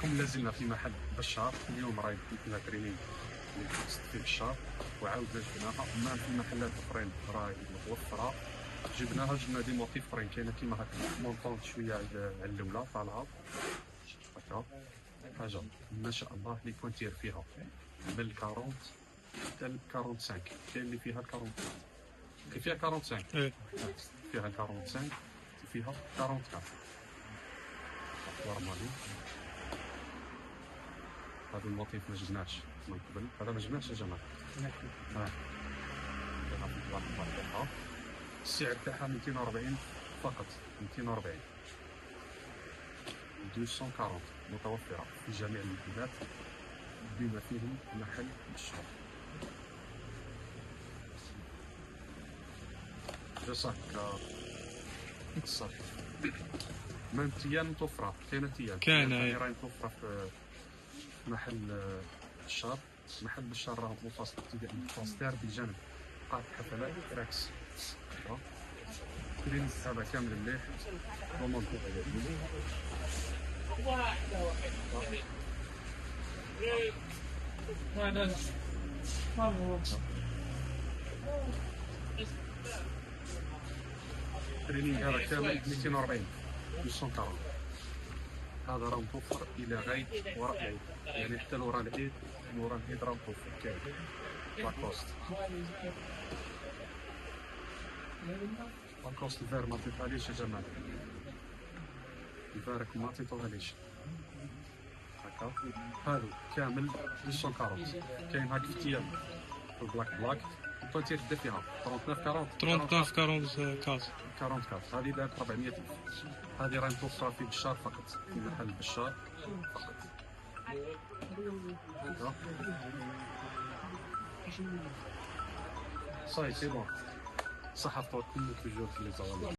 راكم لازلنا في محل بشار. اليوم راه يدينا ترينينغ اللي خصت فيه بشار وعاودنا جبناها. اما في محلات اخرين راه متوفره جبنا دي موتيف اخرين كاينه كيما هكا مونطون شويه على الاولى طالعه هكا حاجه ما شاء الله اللي كونتير فيها من 40 حتى ل 45. كاين اللي فيها 40 فيها 45 فيها 45 فيها 44 نورمالي. هذا الموتيف ما جبناش من قبل، هذا ما جبناش يا جماعه. السعر تاعها 240 فقط، 240 240 متوفره في جميع المحلات بما فيهم محل الشهر. جزاك صافي. ما التيان متوفره، كاينه تيان راهي متوفره في محل الشهر. محل الشهر راه مفاصل ابتداء مفاصل بجانب قاعة حفلات راكس. كاين هذا كامل مليح ومنطقة ترينينغ هذا كامل 240 240. هذا راه متوفر الى غايه وراء العيد، يعني حتى لورا العيد راه متوفر كامل. لاكوست الفار ما عطيتهاليش يا جماعه، الفار ما عطيتوهاليش هكا. هادو كامل 240. كاين هاك في تيام في بلاك الكونتير تبدا فيها 39 44. هذه دارت 400 ألف. هذه راه متوفره في بشار فقط، في محل بشار فقط هكا. صاي سي بون صح. عطوك كل توجور في لي زوال.